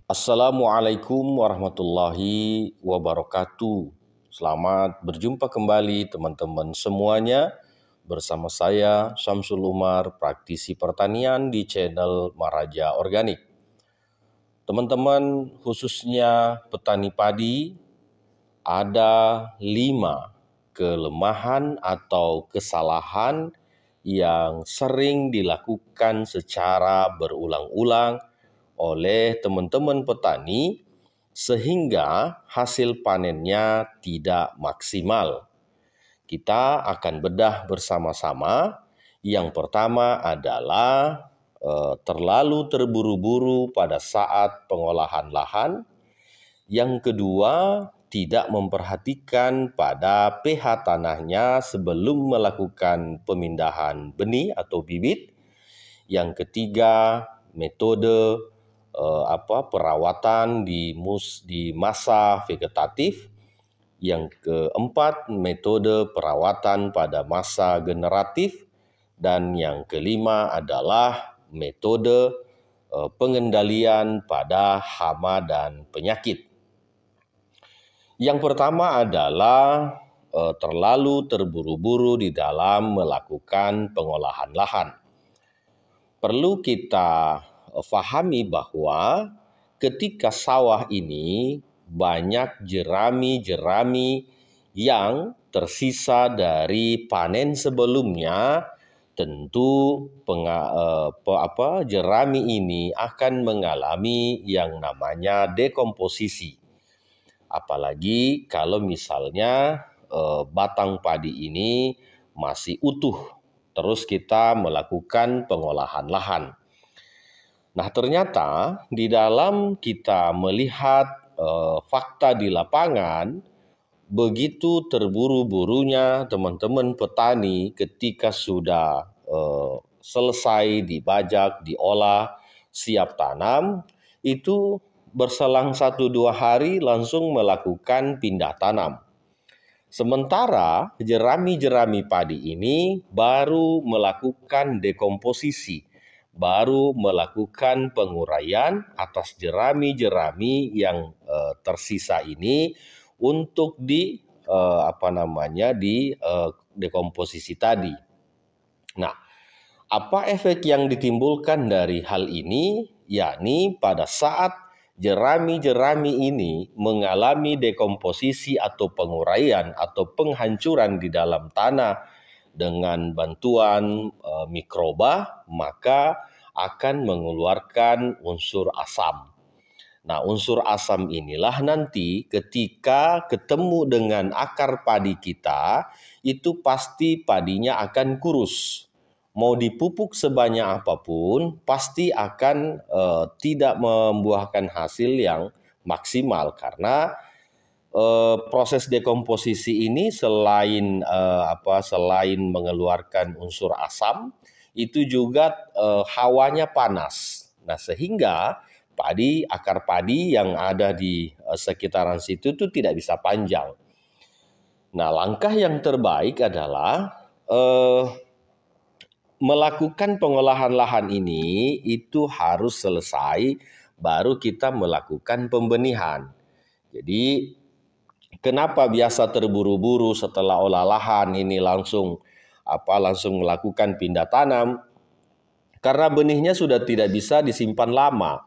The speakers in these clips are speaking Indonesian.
Assalamualaikum warahmatullahi wabarakatuh. Selamat berjumpa kembali teman-teman semuanya bersama saya Syamsul Umar, praktisi pertanian di channel Maraja Organik. Teman-teman, khususnya petani padi, ada 5 kelemahan atau kesalahan yang sering dilakukan secara berulang-ulang oleh teman-teman petani sehingga hasil panennya tidak maksimal. Kita akan bedah bersama-sama. Yang pertama adalah terlalu terburu-buru pada saat pengolahan lahan. Yang kedua, tidak memperhatikan pada pH tanahnya sebelum melakukan pemindahan benih atau bibit. Yang ketiga, metode perawatan di masa vegetatif. Yang keempat, metode perawatan pada masa generatif. Dan yang kelima adalah metode pengendalian pada hama dan penyakit. Yang pertama adalah terlalu terburu-buru di dalam melakukan pengolahan lahan. Perlu kita fahami bahwa ketika sawah ini banyak jerami-jerami yang tersisa dari panen sebelumnya, tentu jerami ini akan mengalami yang namanya dekomposisi. Apalagi kalau misalnya batang padi ini masih utuh, terus kita melakukan pengolahan lahan. Nah, ternyata di dalam kita melihat fakta di lapangan, begitu terburu-burunya teman-teman petani ketika sudah selesai dibajak, diolah, siap tanam, itu berselang 1-2 hari langsung melakukan pindah tanam. Sementara jerami-jerami padi ini baru melakukan dekomposisi, baru melakukan penguraian atas jerami-jerami yang tersisa ini untuk dekomposisi tadi. Nah, apa efek yang ditimbulkan dari hal ini? Yakni pada saat jerami-jerami ini mengalami dekomposisi atau penguraian atau penghancuran di dalam tanah dengan bantuan mikroba, maka akan mengeluarkan unsur asam. Nah, unsur asam inilah nanti ketika ketemu dengan akar padi kita, itu pasti padinya akan kurus. Mau dipupuk sebanyak apapun, pasti akan tidak membuahkan hasil yang maksimal karena proses dekomposisi ini selain mengeluarkan unsur asam, itu juga hawanya panas. Nah, sehingga akar padi yang ada di sekitaran situ itu tidak bisa panjang. Nah, langkah yang terbaik adalah melakukan pengolahan lahan ini itu harus selesai baru kita melakukan pembenihan. Jadi kenapa biasa terburu-buru setelah olah lahan ini langsung melakukan pindah tanam? Karena benihnya sudah tidak bisa disimpan lama.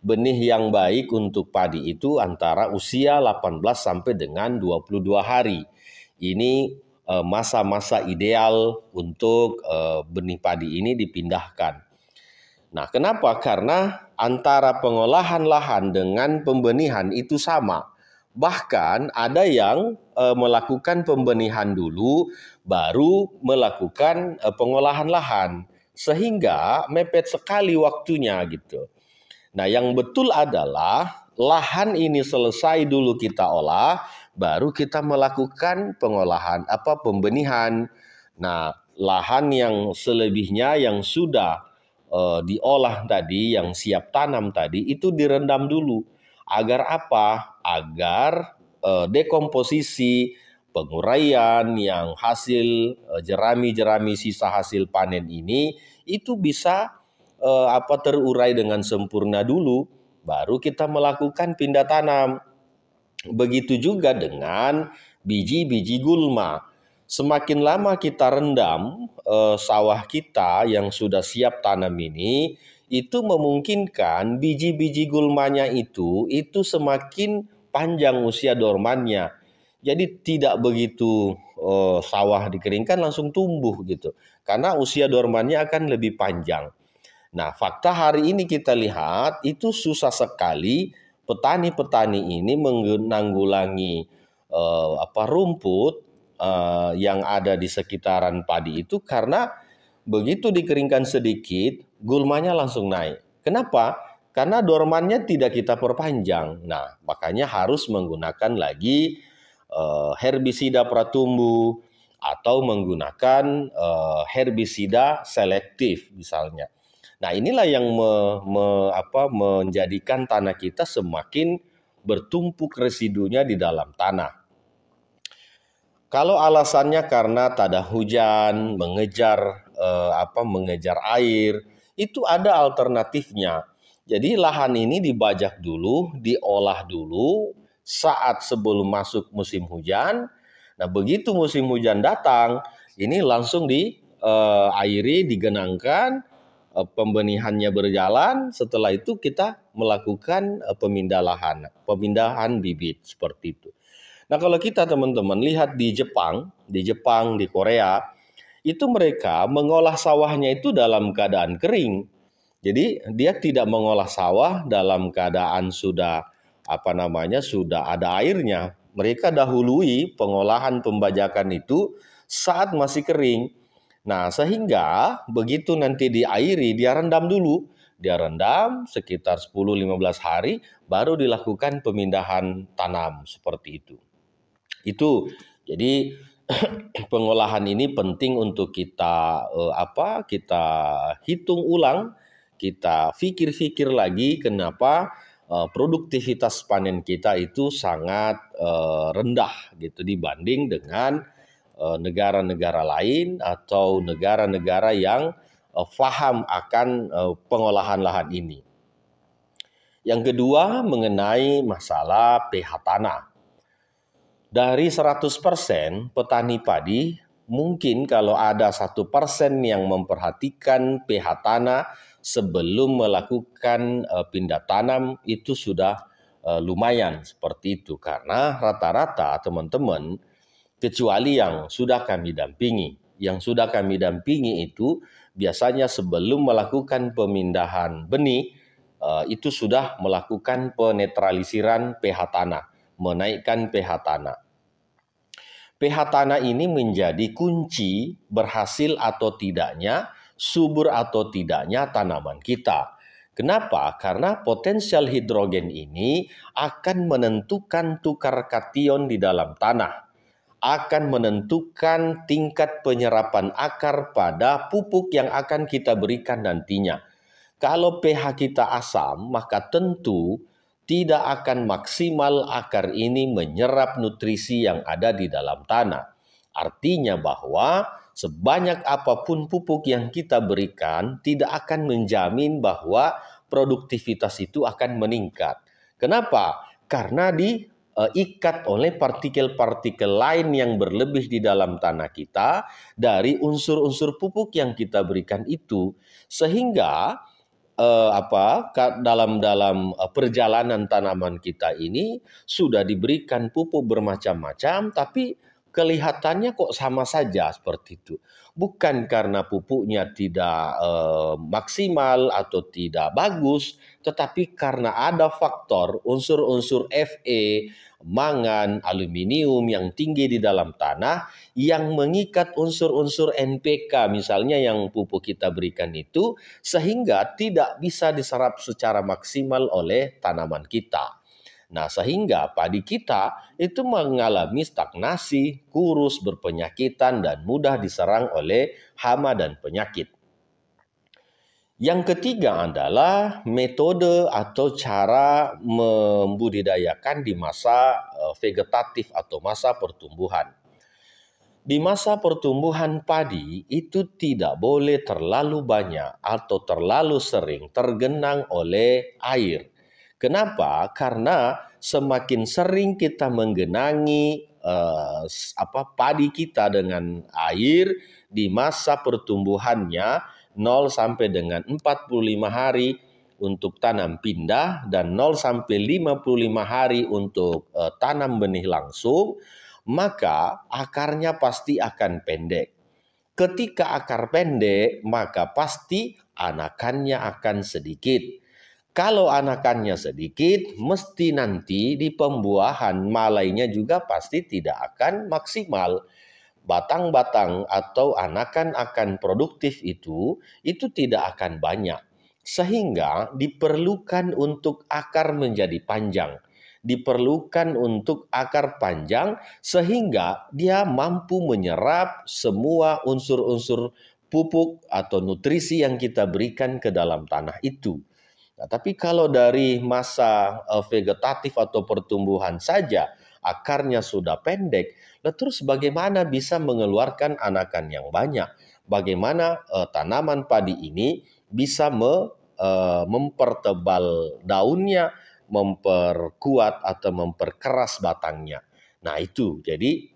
Benih yang baik untuk padi itu antara usia 18 sampai dengan 22 hari. Ini masa-masa ideal untuk benih padi ini dipindahkan. Nah, kenapa? Karena antara pengolahan lahan dengan pembenihan itu sama. Bahkan ada yang melakukan pembenihan dulu, baru melakukan pengolahan lahan. Sehingga mepet sekali waktunya gitu. Nah, yang betul adalah lahan ini selesai dulu kita olah, baru kita melakukan pembenihan. Nah, lahan yang selebihnya yang sudah diolah tadi, yang siap tanam tadi, itu direndam dulu. Agar apa? Agar dekomposisi, penguraian yang hasil jerami-jerami sisa hasil panen ini itu bisa terurai dengan sempurna dulu. baru kita melakukan pindah tanam. Begitu juga dengan biji-biji gulma. Semakin lama kita rendam sawah kita yang sudah siap tanam ini, itu memungkinkan biji-biji gulmanya itu semakin panjang usia dormannya. Jadi tidak begitu sawah dikeringkan langsung tumbuh gitu. Karena usia dormannya akan lebih panjang. Nah, fakta hari ini kita lihat itu susah sekali petani-petani ini menanggulangi rumput yang ada di sekitaran padi itu karena begitu dikeringkan sedikit, gulmanya langsung naik. Kenapa? Karena dormannya tidak kita perpanjang. Nah, makanya harus menggunakan lagi herbisida pratumbuh atau menggunakan herbisida selektif misalnya. Nah, inilah yang menjadikan tanah kita semakin bertumpuk residunya di dalam tanah. Kalau alasannya karena tak ada hujan, mengejar air, itu ada alternatifnya. Jadi lahan ini dibajak dulu, diolah dulu saat sebelum masuk musim hujan. Nah, begitu musim hujan datang, ini langsung diairi, digenangkan, pembenihannya berjalan. Setelah itu kita melakukan pemindahan bibit seperti itu. Nah, kalau kita teman-teman lihat di Jepang, di Korea, itu mereka mengolah sawahnya itu dalam keadaan kering. Jadi dia tidak mengolah sawah dalam keadaan sudah sudah ada airnya. Mereka dahului pengolahan pembajakan itu saat masih kering. Nah, sehingga begitu nanti diairi, dia rendam dulu. Dia rendam sekitar 10-15 hari, baru dilakukan pemindahan tanam seperti itu. Jadi pengolahan ini penting untuk kita kita hitung ulang, kita pikir-pikir lagi kenapa produktivitas panen kita itu sangat rendah gitu dibanding dengan negara-negara lain atau negara-negara yang paham akan pengolahan lahan ini. Yang kedua mengenai masalah pH tanah. Dari 100% petani padi, mungkin kalau ada 1% yang memperhatikan pH tanah sebelum melakukan pindah tanam itu sudah lumayan seperti itu. Karena rata-rata teman-teman, kecuali yang sudah kami dampingi. Yang sudah kami dampingi itu biasanya sebelum melakukan pemindahan benih, itu sudah melakukan penetralisiran pH tanah, menaikkan pH tanah. pH tanah ini menjadi kunci berhasil atau tidaknya, subur atau tidaknya tanaman kita. Kenapa? Karena potensial hidrogen ini akan menentukan tukar kation di dalam tanah, akan menentukan tingkat penyerapan akar pada pupuk yang akan kita berikan nantinya. Kalau pH kita asam, maka tentu tidak akan maksimal akar ini menyerap nutrisi yang ada di dalam tanah. Artinya bahwa sebanyak apapun pupuk yang kita berikan tidak akan menjamin bahwa produktivitas itu akan meningkat. Kenapa? Karena diikat oleh partikel-partikel lain yang berlebih di dalam tanah kita dari unsur-unsur pupuk yang kita berikan itu, sehingga dalam perjalanan tanaman kita ini sudah diberikan pupuk bermacam-macam, tapi kelihatannya kok sama saja seperti itu. Bukan karena pupuknya tidak maksimal atau tidak bagus, tetapi karena ada faktor unsur-unsur Fe, mangan, aluminium yang tinggi di dalam tanah yang mengikat unsur-unsur NPK misalnya yang pupuk kita berikan itu, sehingga tidak bisa diserap secara maksimal oleh tanaman kita. Nah, sehingga padi kita itu mengalami stagnasi, kurus, berpenyakitan, dan mudah diserang oleh hama dan penyakit. Yang ketiga adalah metode atau cara membudidayakan di masa vegetatif atau masa pertumbuhan. Di masa pertumbuhan padi itu tidak boleh terlalu banyak atau terlalu sering tergenang oleh air. Kenapa? Karena semakin sering kita menggenangi padi kita dengan air di masa pertumbuhannya 0 sampai dengan 45 hari untuk tanam pindah dan 0 sampai 55 hari untuk tanam benih langsung, maka akarnya pasti akan pendek. Ketika akar pendek, maka pasti anakannya akan sedikit. Kalau anakannya sedikit, mesti nanti di pembuahan malainya juga pasti tidak akan maksimal. Batang-batang atau anakan akan produktif itu tidak akan banyak. Sehingga diperlukan untuk akar menjadi panjang. Diperlukan untuk akar panjang sehingga dia mampu menyerap semua unsur-unsur pupuk atau nutrisi yang kita berikan ke dalam tanah itu. Nah, tapi kalau dari masa vegetatif atau pertumbuhan saja akarnya sudah pendek, terus bagaimana bisa mengeluarkan anakan yang banyak? Bagaimana tanaman padi ini bisa mempertebal daunnya, memperkuat atau memperkeras batangnya. Nah itu, jadi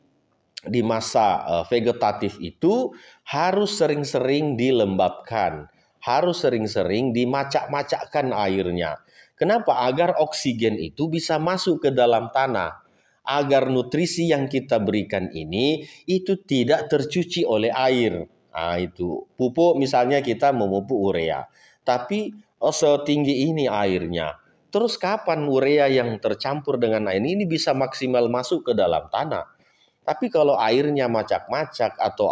di masa vegetatif itu harus sering-sering dilembabkan, harus sering-sering dimacak-macakkan airnya. Kenapa? Agar oksigen itu bisa masuk ke dalam tanah, agar nutrisi yang kita berikan ini itu tidak tercuci oleh air. Nah, itu pupuk misalnya kita memupuk urea, tapi setinggi ini airnya. Terus kapan urea yang tercampur dengan air ini bisa maksimal masuk ke dalam tanah? Tapi kalau airnya macak-macak atau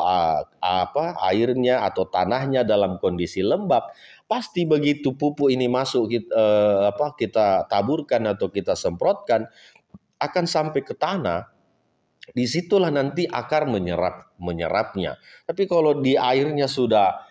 airnya atau tanahnya dalam kondisi lembab, pasti begitu pupuk ini masuk kita taburkan atau kita semprotkan akan sampai ke tanah. Disitulah nanti akar menyerapnya. Tapi kalau di airnya sudah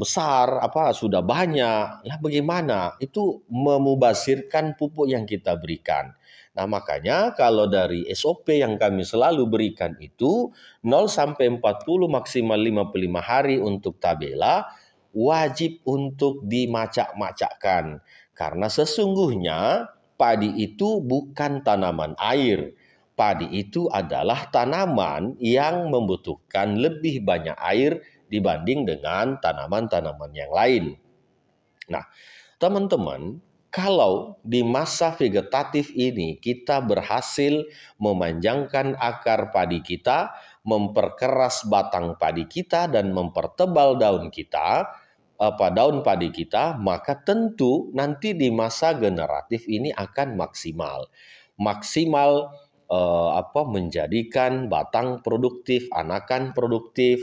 besar, sudah banyak, lah bagaimana? Itu memubazirkan pupuk yang kita berikan. Nah, makanya kalau dari SOP yang kami selalu berikan itu 0 sampai 40 maksimal 55 hari untuk tabela wajib untuk dimacak-macakkan. Karena sesungguhnya padi itu bukan tanaman air. Padi itu adalah tanaman yang membutuhkan lebih banyak air dibanding dengan tanaman-tanaman yang lain. Nah, teman-teman, kalau di masa vegetatif ini kita berhasil memanjangkan akar padi kita, memperkeras batang padi kita dan mempertebal daun padi kita, maka tentu nanti di masa generatif ini akan maksimal. Maksimal menjadikan batang produktif, anakan produktif.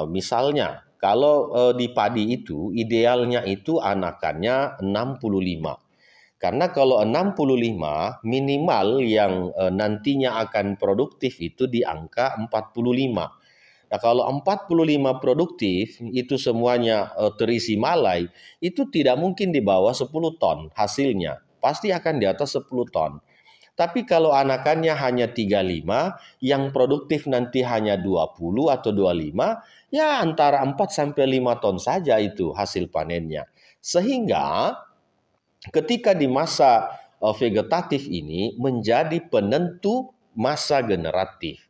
Misalnya, kalau di padi itu idealnya itu anakannya 65. Karena kalau 65 minimal yang nantinya akan produktif itu di angka 45. Nah, kalau 45 produktif itu semuanya terisi malai, itu tidak mungkin di bawah 10 ton hasilnya. Pasti akan di atas 10 ton. Tapi kalau anakannya hanya 35, yang produktif nanti hanya 20 atau 25, ya antara 4 sampai 5 ton saja itu hasil panennya. Sehingga ketika di masa vegetatif ini menjadi penentu masa generatif.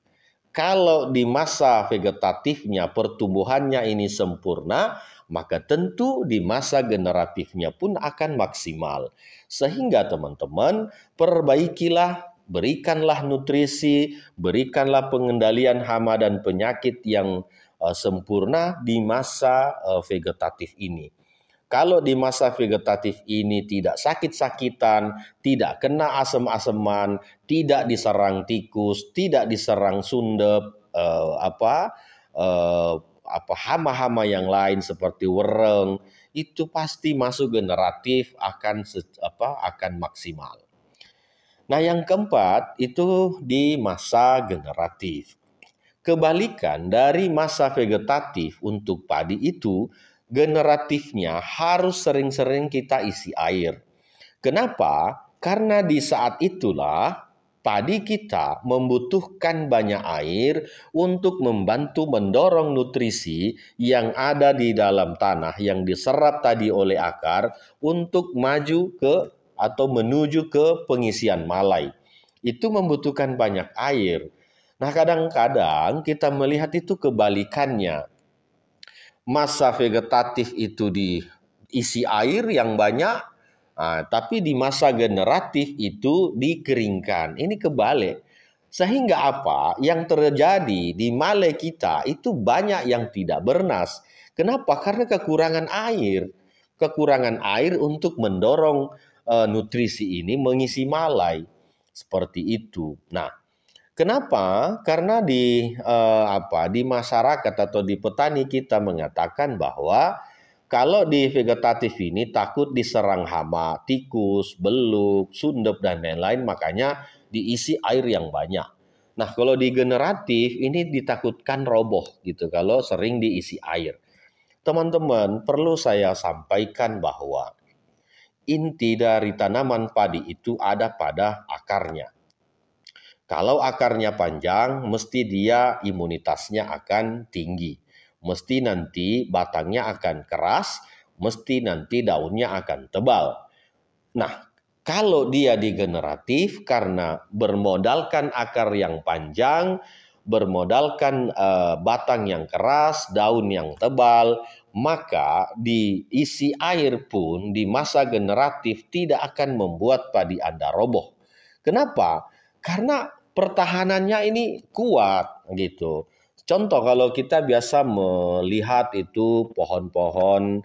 Kalau di masa vegetatifnya pertumbuhannya ini sempurna, maka tentu di masa generatifnya pun akan maksimal. Sehingga teman-teman perbaikilah, berikanlah nutrisi, berikanlah pengendalian hama dan penyakit yang sempurna di masa vegetatif ini. Kalau di masa vegetatif ini tidak sakit-sakitan, tidak kena asam-asaman, tidak diserang tikus, tidak diserang sundep, hama-hama yang lain seperti wereng, itu pasti masuk generatif akan maksimal. Nah, yang keempat itu di masa generatif. Kebalikan dari masa vegetatif untuk padi itu, generatifnya harus sering-sering kita isi air. Kenapa? Karena di saat itulah padi kita membutuhkan banyak air untuk membantu mendorong nutrisi yang ada di dalam tanah yang diserap tadi oleh akar untuk maju ke atau menuju ke pengisian malai. Itu membutuhkan banyak air. Nah, kadang-kadang kita melihat itu kebalikannya. Masa vegetatif itu diisi air yang banyak, tapi di masa generatif itu dikeringkan. Ini kebalik. Sehingga apa? Yang terjadi di malai kita itu banyak yang tidak bernas. Kenapa? Karena kekurangan air. Kekurangan air untuk mendorong nutrisi ini mengisi malai. Seperti itu. Nah, kenapa? Karena di masyarakat atau di petani kita mengatakan bahwa kalau di vegetatif ini takut diserang hama, tikus, beluk, sundep dan lain-lain, makanya diisi air yang banyak. Nah, kalau di generatif ini ditakutkan roboh gitu kalau sering diisi air. Teman-teman, perlu saya sampaikan bahwa inti dari tanaman padi itu ada pada akarnya. Kalau akarnya panjang, mesti dia imunitasnya akan tinggi. Mesti nanti batangnya akan keras, mesti nanti daunnya akan tebal. Nah, kalau dia degeneratif karena bermodalkan akar yang panjang, bermodalkan batang yang keras, daun yang tebal, maka diisi air pun di masa generatif tidak akan membuat padi Anda roboh. Kenapa? Karena pertahanannya ini kuat gitu. Contoh kalau kita biasa melihat itu pohon-pohon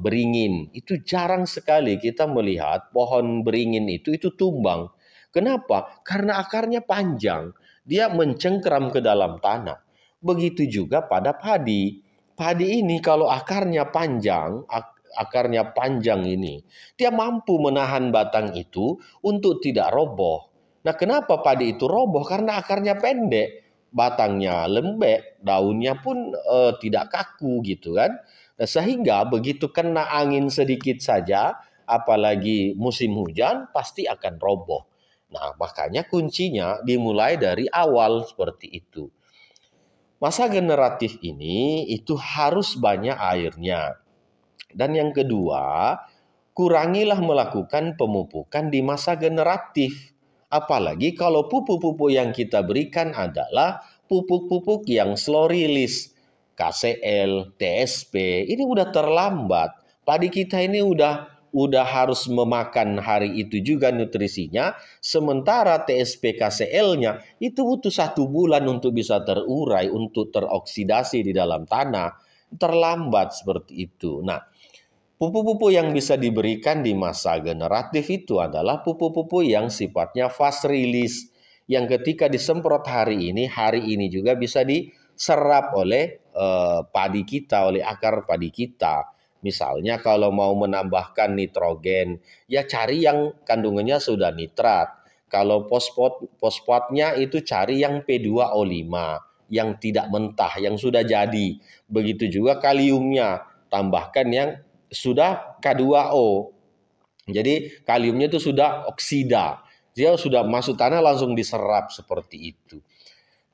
beringin, itu jarang sekali kita melihat pohon beringin itu tumbang. Kenapa? Karena akarnya panjang, dia mencengkeram ke dalam tanah. Begitu juga pada padi. Padi ini kalau akarnya panjang ini, dia mampu menahan batang itu untuk tidak roboh. Nah, kenapa padi itu roboh? Karena akarnya pendek, batangnya lembek, daunnya pun tidak kaku gitu kan. Nah, sehingga begitu kena angin sedikit saja, apalagi musim hujan, pasti akan roboh. Nah, makanya kuncinya dimulai dari awal seperti itu. Masa generatif ini itu harus banyak airnya. Dan yang kedua, kurangilah melakukan pemupukan di masa generatif. Apalagi kalau pupuk-pupuk yang kita berikan adalah pupuk-pupuk yang slow release. KCL, TSP, ini udah terlambat. Padi kita ini udah harus memakan hari itu juga nutrisinya, sementara TSP KCL-nya itu butuh 1 bulan untuk bisa terurai, untuk teroksidasi di dalam tanah. Terlambat seperti itu. Nah, pupuk-pupuk yang bisa diberikan di masa generatif itu adalah pupuk-pupuk yang sifatnya fast release. Yang ketika disemprot hari ini juga bisa diserap oleh padi kita, oleh akar padi kita. Misalnya kalau mau menambahkan nitrogen, ya cari yang kandungannya sudah nitrat. Kalau fosfatnya itu cari yang P2O5, yang tidak mentah, yang sudah jadi. Begitu juga kaliumnya, tambahkan yang sudah K2O. Jadi kaliumnya itu sudah oksida. Dia sudah masuk tanah langsung diserap seperti itu.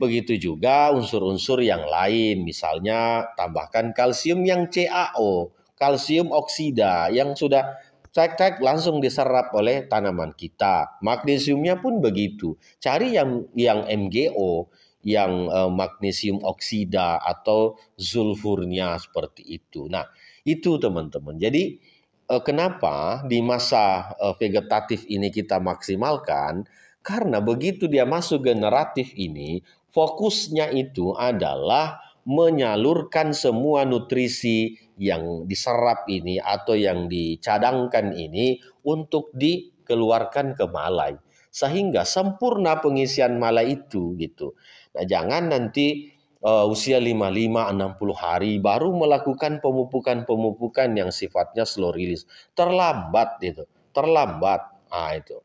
Begitu juga unsur-unsur yang lain. Misalnya tambahkan kalsium yang CaO. Kalsium oksida yang sudah cek langsung diserap oleh tanaman kita. Magnesiumnya pun begitu. Cari yang MgO, yang magnesium oksida atau sulfurnya seperti itu. Nah, itu teman-teman. Jadi kenapa di masa vegetatif ini kita maksimalkan? Karena begitu dia masuk generatif ini, fokusnya itu adalah menyalurkan semua nutrisi yang diserap ini atau yang dicadangkan ini untuk dikeluarkan ke malai. Sehingga sempurna pengisian malai itu gitu. Nah, jangan nanti usia 55-60 hari baru melakukan pemupukan-pemupukan yang sifatnya slow release. Terlambat itu, terlambat. Itu.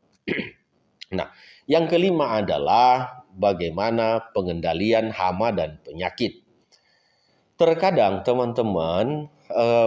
Nah, yang kelima adalah bagaimana pengendalian hama dan penyakit. Terkadang teman-teman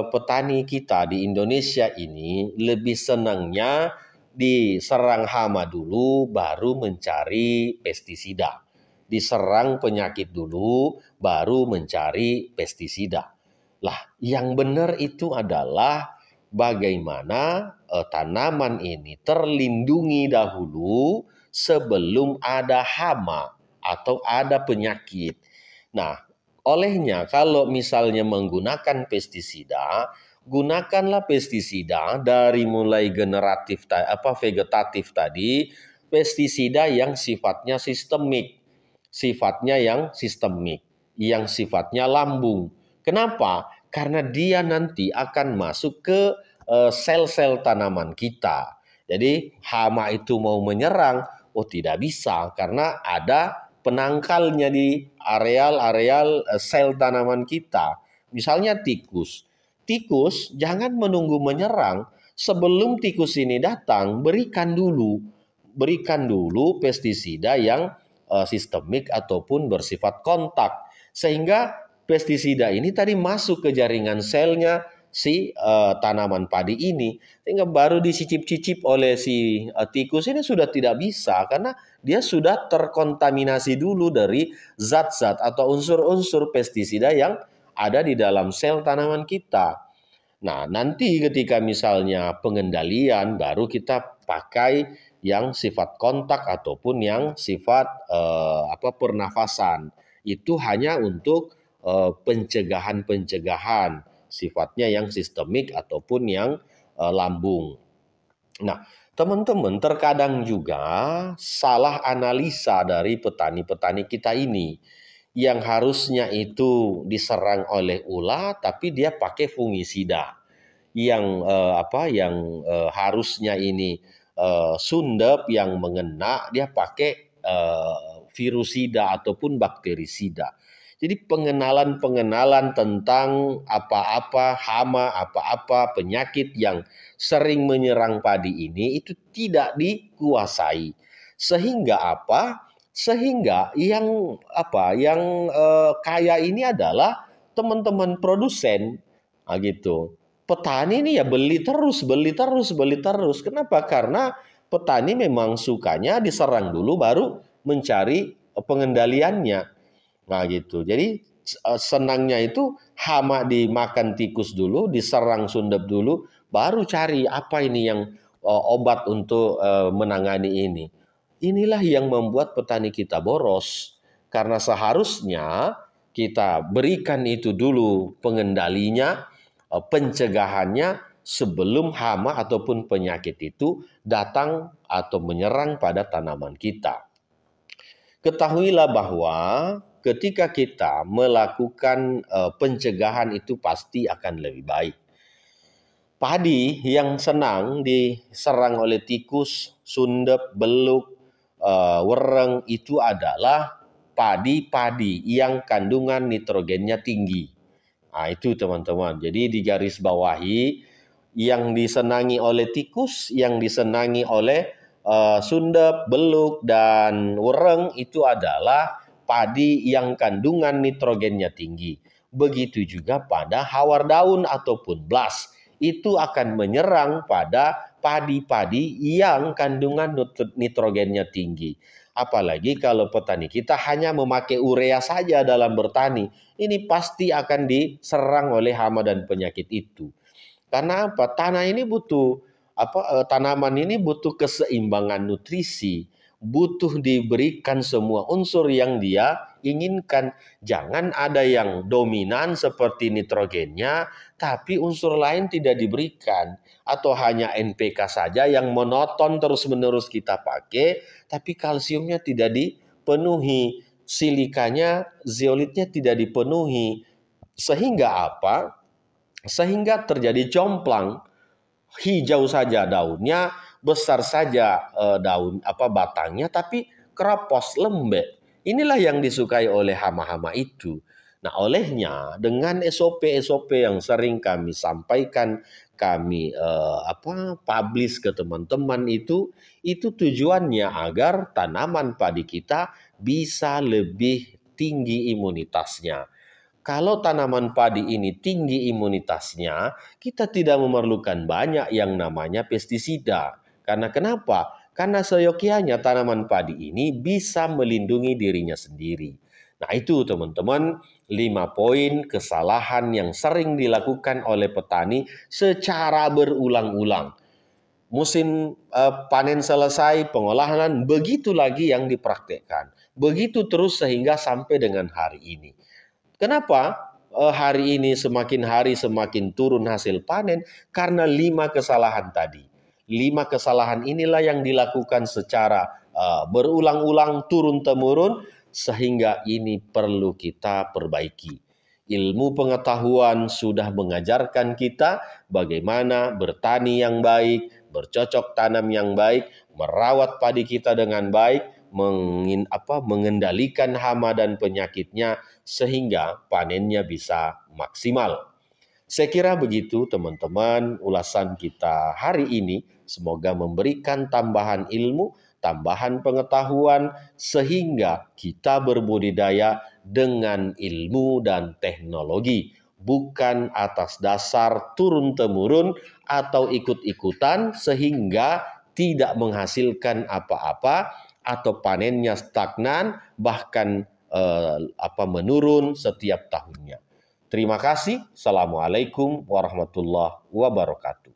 petani kita di Indonesia ini lebih senangnya diserang hama dulu baru mencari pestisida. Diserang penyakit dulu baru mencari pestisida. Lah, yang benar itu adalah bagaimana tanaman ini terlindungi dahulu sebelum ada hama atau ada penyakit. Nah, olehnya kalau misalnya menggunakan pestisida, gunakanlah pestisida dari mulai vegetatif tadi, pestisida yang sifatnya yang sifatnya lambung. Kenapa? Karena dia nanti akan masuk ke sel-sel tanaman kita. Jadi hama itu mau menyerang, oh tidak bisa karena ada penangkalnya di areal-areal sel tanaman kita. Misalnya tikus. Tikus jangan menunggu menyerang. Sebelum tikus ini datang, berikan dulu pestisida yang sistemik ataupun bersifat kontak. Sehingga pestisida ini tadi masuk ke jaringan selnya si tanaman padi ini, sehingga baru dicicip-cicip oleh si tikus ini sudah tidak bisa karena dia sudah terkontaminasi dulu dari zat-zat atau unsur-unsur pestisida yang ada di dalam sel tanaman kita. Nah, nanti ketika misalnya pengendalian baru kita pakai yang sifat kontak ataupun yang sifat pernafasan. Itu hanya untuk pencegahan-pencegahan sifatnya yang sistemik ataupun yang lambung. Nah, teman-teman terkadang juga salah analisa dari petani-petani kita ini yang harusnya itu diserang oleh ulat tapi dia pakai fungisida yang harusnya ini sundep yang mengena dia pakai virusida ataupun bakterisida. Jadi pengenalan tentang apa-apa hama, apa-apa penyakit yang sering menyerang padi ini itu tidak dikuasai. Sehingga apa? Sehingga yang kaya ini adalah teman-teman produsen, gitu. Petani ini ya beli terus. Kenapa? Karena petani memang sukanya diserang dulu baru mencari pengendaliannya. Nah gitu. Jadi senangnya itu hama dimakan tikus dulu, diserang sundep dulu, baru cari apa ini yang obat untuk menangani ini. Inilah yang membuat petani kita boros. Karena seharusnya kita berikan itu dulu pengendalinya, pencegahannya sebelum hama ataupun penyakit itu datang atau menyerang pada tanaman kita. Ketahuilah bahwa ketika kita melakukan pencegahan itu pasti akan lebih baik. Padi yang senang diserang oleh tikus, sundep, beluk, wereng itu adalah padi-padi yang kandungan nitrogennya tinggi. Nah, itu teman-teman. Jadi digaris bawahi yang disenangi oleh tikus, yang disenangi oleh sundep, beluk, dan wereng itu adalah padi yang kandungan nitrogennya tinggi. Begitu juga pada hawar daun ataupun blas. Itu akan menyerang pada padi-padi yang kandungan nitrogennya tinggi. Apalagi kalau petani kita hanya memakai urea saja dalam bertani, ini pasti akan diserang oleh hama dan penyakit itu. Karena apa? Tanaman ini butuh keseimbangan nutrisi, butuh diberikan semua unsur yang dia inginkan. Jangan ada yang dominan seperti nitrogennya, tapi unsur lain tidak diberikan. Atau hanya NPK saja yang monoton terus-menerus kita pakai, tapi kalsiumnya tidak dipenuhi, silikanya, zeolitnya tidak dipenuhi. Sehingga apa? Sehingga terjadi jomplang, hijau saja daunnya, besar saja batangnya, tapi keropos, lembek. Inilah yang disukai oleh hama-hama itu. Nah, olehnya dengan SOP-SOP yang sering kami sampaikan, kami publish ke teman-teman itu tujuannya agar tanaman padi kita bisa lebih tinggi imunitasnya. Kalau tanaman padi ini tinggi imunitasnya, kita tidak memerlukan banyak yang namanya pestisida. Karena kenapa? Karena seyogyanya tanaman padi ini bisa melindungi dirinya sendiri. Nah itu teman-teman 5 poin kesalahan yang sering dilakukan oleh petani secara berulang-ulang. Musim panen selesai, pengolahan, begitu lagi yang dipraktekkan. Begitu terus sehingga sampai dengan hari ini. Kenapa hari ini semakin hari semakin turun hasil panen? Karena 5 kesalahan tadi. 5 kesalahan inilah yang dilakukan secara berulang-ulang turun-temurun sehingga ini perlu kita perbaiki. Ilmu pengetahuan sudah mengajarkan kita bagaimana bertani yang baik, bercocok tanam yang baik, merawat padi kita dengan baik, mengendalikan hama dan penyakitnya sehingga panennya bisa maksimal. Saya kira begitu teman-teman ulasan kita hari ini. Semoga memberikan tambahan ilmu, tambahan pengetahuan sehingga kita berbudidaya dengan ilmu dan teknologi. Bukan atas dasar turun-temurun atau ikut-ikutan sehingga tidak menghasilkan apa-apa atau panennya stagnan bahkan menurun setiap tahunnya. Terima kasih. Assalamualaikum warahmatullahi wabarakatuh.